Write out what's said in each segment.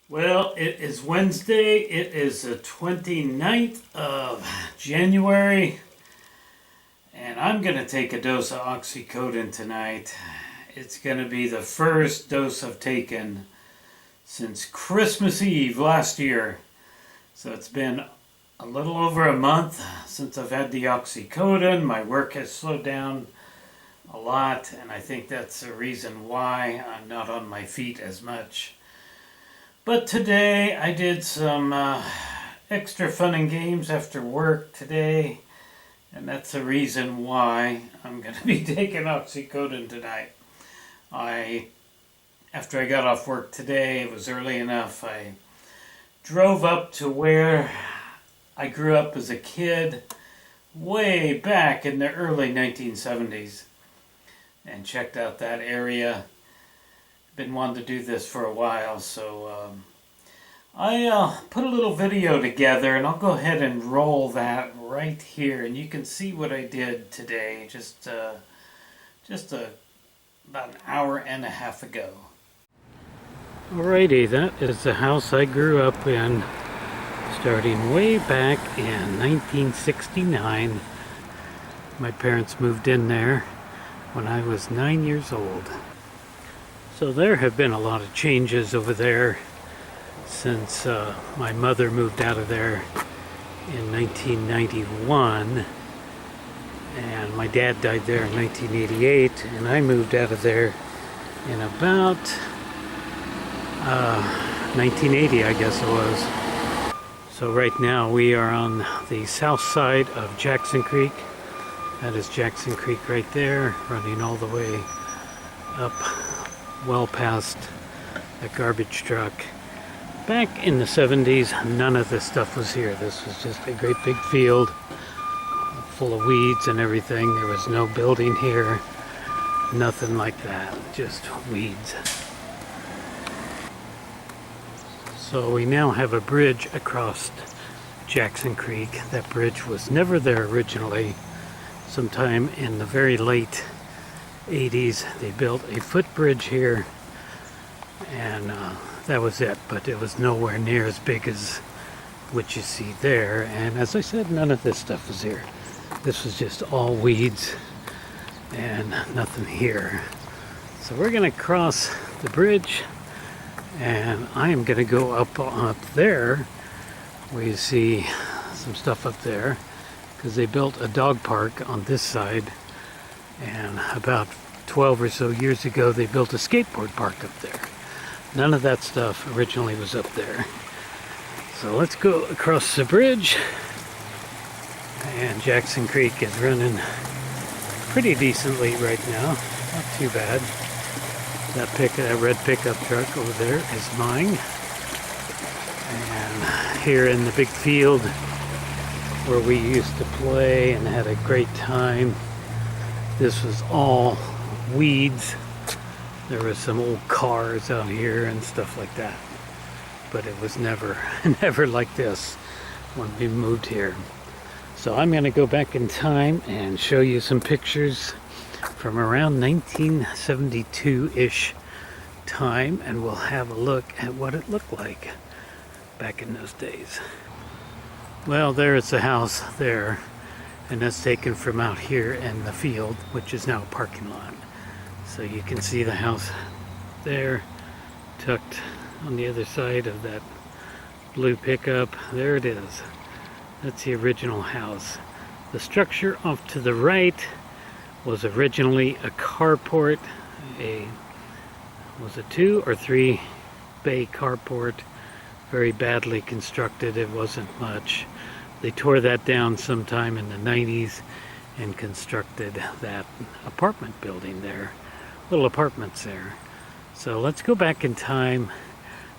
Well, it is Wednesday. It is the 29th of January. And I'm going to take a dose of OXYCODONE tonight. It's going to be the first dose I've taken since Christmas Eve last year. So it's been a little over a month since I've had the OXYCODONE. My work has slowed down a lot, and I think that's the reason why I'm not on my feet as much. But today I did some extra fun and games after work today, and that's the reason why I'm going to be taking OXYCODONE tonight. After I got off work today, it was early enough, I drove up to where I grew up as a kid, way back in the early 1970s, and checked out that area. Been wanting to do this for a while, so I put a little video together, and I'll go ahead and roll that right here, and you can see what I did today, just about an hour and a half ago. Alrighty, that is the house I grew up in, starting way back in 1969. My parents moved in there when I was 9 years old. So there have been a lot of changes over there since my mother moved out of there in 1991, and my dad died there in 1988, and I moved out of there in about 1980, I guess it was. So right now we are on the south side of Jackson Creek. That is Jackson Creek right there, running all the way up well past a garbage truck. Back in the 70s, none of this stuff was here. This was just a great big field full of weeds and everything. There was no building here, nothing like that, just weeds. So we now have a bridge across Jackson Creek. That bridge was never there originally. Sometime in the very late 80s they built a footbridge here, and that was it, but it was nowhere near as big as what you see there. And as I said, none of this stuff was here. This was just all weeds and nothing here. So we're gonna cross the bridge, and I am gonna go up there where you see some stuff up there, because they built a dog park on this side, and about 12 or so years ago they built a skateboard park up there. None of that stuff originally was up there. So let's go across the bridge, and Jackson Creek is running pretty decently right now, not too bad. That red pickup truck over there is mine, and here in the big field where we used to play and had a great time, this was all weeds. There was some old cars out here and stuff like that, but it was never like this when we moved here. So I'm going to go back in time and show you some pictures from around 1972-ish time, and we'll have a look at what it looked like back in those days. Well, there's the house there, and that's taken from out here in the field, which is now a parking lot. So you can see the house there, tucked on the other side of that blue pickup. There it is. That's the original house. The structure off to the right was originally a carport, was a 2 or 3 bay carport, very badly constructed. It wasn't much. They tore that down sometime in the 90s and constructed that apartment building there, little apartments there. So let's go back in time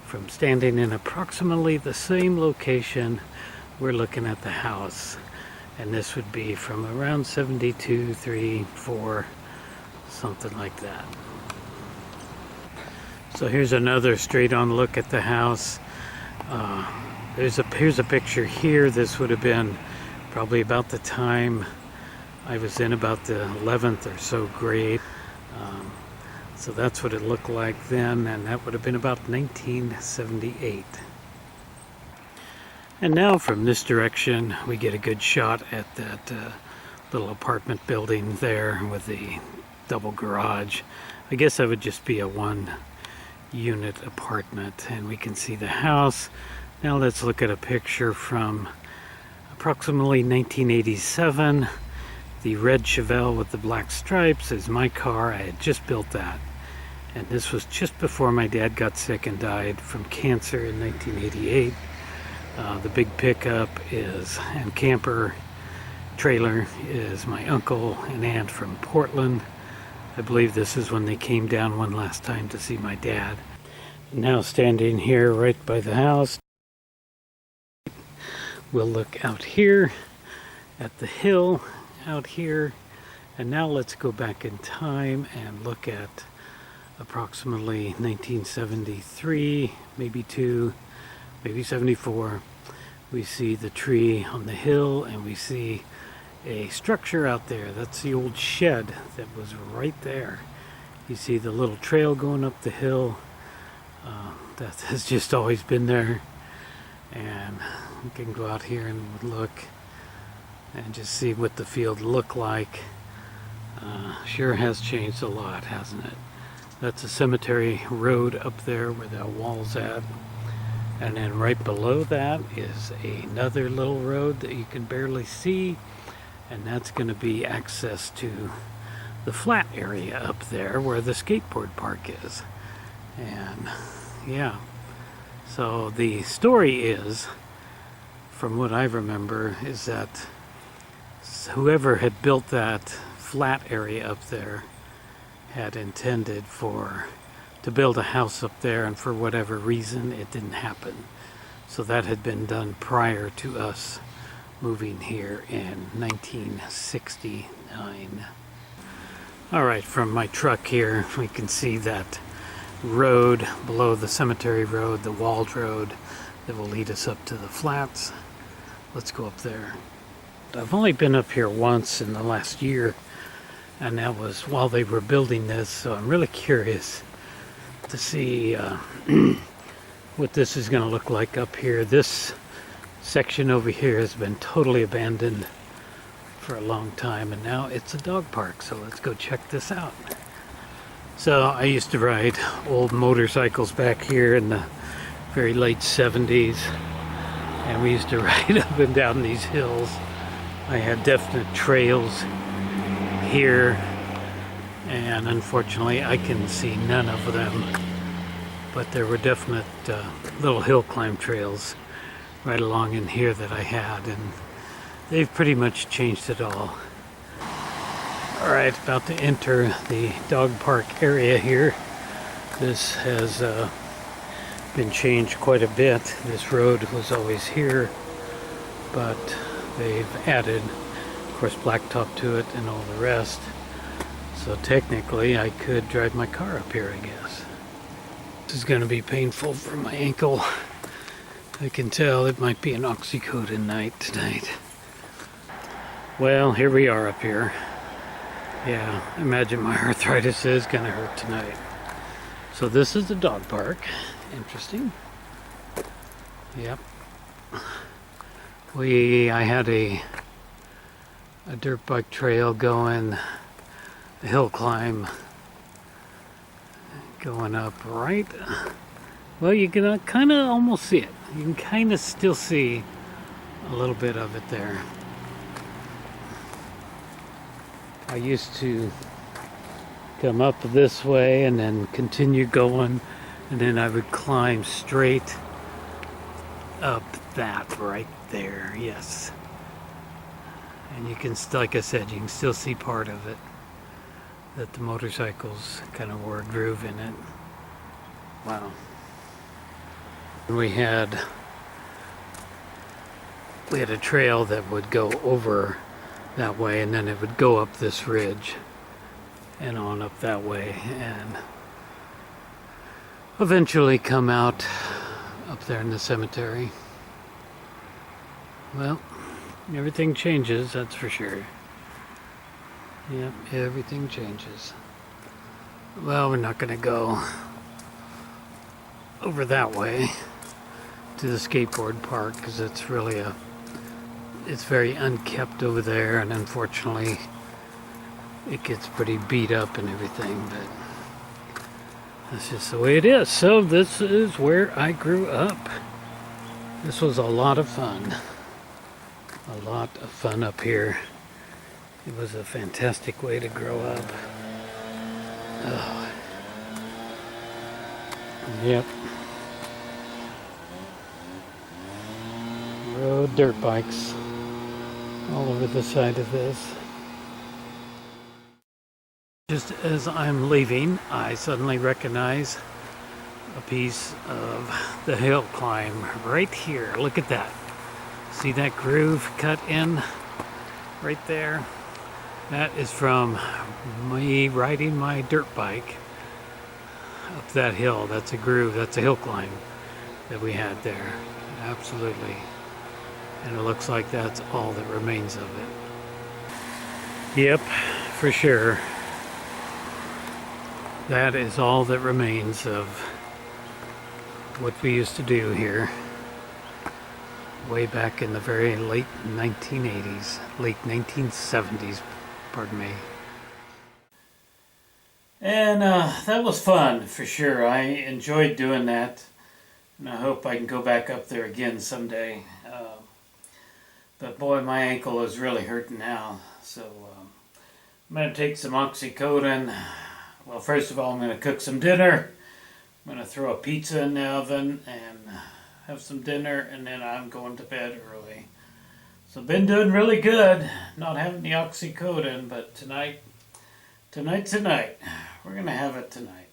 from standing in approximately the same location. We're looking at the house, and this would be from around 72, 3, 4, something like that. So here's another straight on look at the house. Here's a picture here. This would have been probably about the time I was in about the 11th or so grade. So that's what it looked like then, and that would have been about 1978. And now from this direction we get a good shot at that little apartment building there with the double garage. I guess that would just be a one-unit apartment, and we can see the house. Now let's look at a picture from approximately 1987. The red Chevelle with the black stripes is my car. I had just built that. And this was just before my dad got sick and died from cancer in 1988. The big pickup and camper trailer is my uncle and aunt from Portland. I believe this is when they came down one last time to see my dad. Now standing here right by the house, we'll look out here at the hill out here. And now let's go back in time and look at approximately 1973, maybe 2, maybe 74. We see the tree on the hill, and we see a structure out there. That's the old shed that was right there. You see the little trail going up the hill. That has just always been there. And we can go out here and look and just see what the field looked like. Sure has changed a lot, hasn't it? That's a cemetery road up there where that wall's at. And then right below that is another little road that you can barely see. And that's going to be access to the flat area up there where the skateboard park is. And yeah, so the story is, from what I remember, is that whoever had built that flat area up there had intended to build a house up there, and for whatever reason it didn't happen. So that had been done prior to us moving here in 1969. Alright, from my truck here we can see that road below the cemetery road, the walled road that will lead us up to the flats. Let's go up there. I've only been up here once in the last year, and that was while they were building this, so I'm really curious to see what this is going to look like up here. This section over here has been totally abandoned for a long time, and now it's a dog park, so let's go check this out. So I used to ride old motorcycles back here in the very late 70s, and we used to ride up and down these hills. I had definite trails here, and unfortunately I can see none of them, but there were definite little hill climb trails right along in here that I had, and they've pretty much changed it all. Alright, about to enter the dog park area here. This has been changed quite a bit. This road was always here, but they've added, of course, blacktop to it and all the rest. So technically I could drive my car up here, I guess. This is going to be painful for my ankle. I can tell it might be an OXYCODONE night tonight. Well, here we are up here. Yeah, I imagine my arthritis is going to hurt tonight. So this is the dog park. Interesting. Yep. I had a dirt bike trail going, a hill climb going up right. Well, you can kind of almost see it. You can kind of still see a little bit of it there. I used to come up this way and then continue going, and then I would climb straight up that right there. Yes. And you can, like I said, you can still see part of it, that the motorcycles kind of wore a groove in it. Wow. We had a trail that would go over that way, and then it would go up this ridge and on up that way, and eventually come out up there in the cemetery. Well, everything changes, that's for sure. Yep, everything changes. Well, we're not going to go over that way to the skateboard park because it's really it's very unkept over there, and unfortunately it gets pretty beat up and everything, but that's just the way it is. So this is where I grew up. This was a lot of fun. A lot of fun up here. It was a fantastic way to grow up. Oh. Yep. Rode dirt bikes all over the side of this. Just as I'm leaving, I suddenly recognize a piece of the hill climb right here. Look at that. See that groove cut in right there? That is from me riding my dirt bike up that hill. That's a groove, that's a hill climb that we had there. Absolutely. And it looks like that's all that remains of it. Yep, for sure. That is all that remains of what we used to do here way back in the very late 1980s, late 1970s, pardon me. And that was fun for sure. I enjoyed doing that, and I hope I can go back up there again someday. But boy, my ankle is really hurting now, so I'm going to take some OXYCODONE. Well, first of all, I'm going to cook some dinner. I'm going to throw a pizza in the oven and have some dinner, and then I'm going to bed early. So been doing really good, not having the OXYCODONE, but tonight's the night. We're going to have it tonight.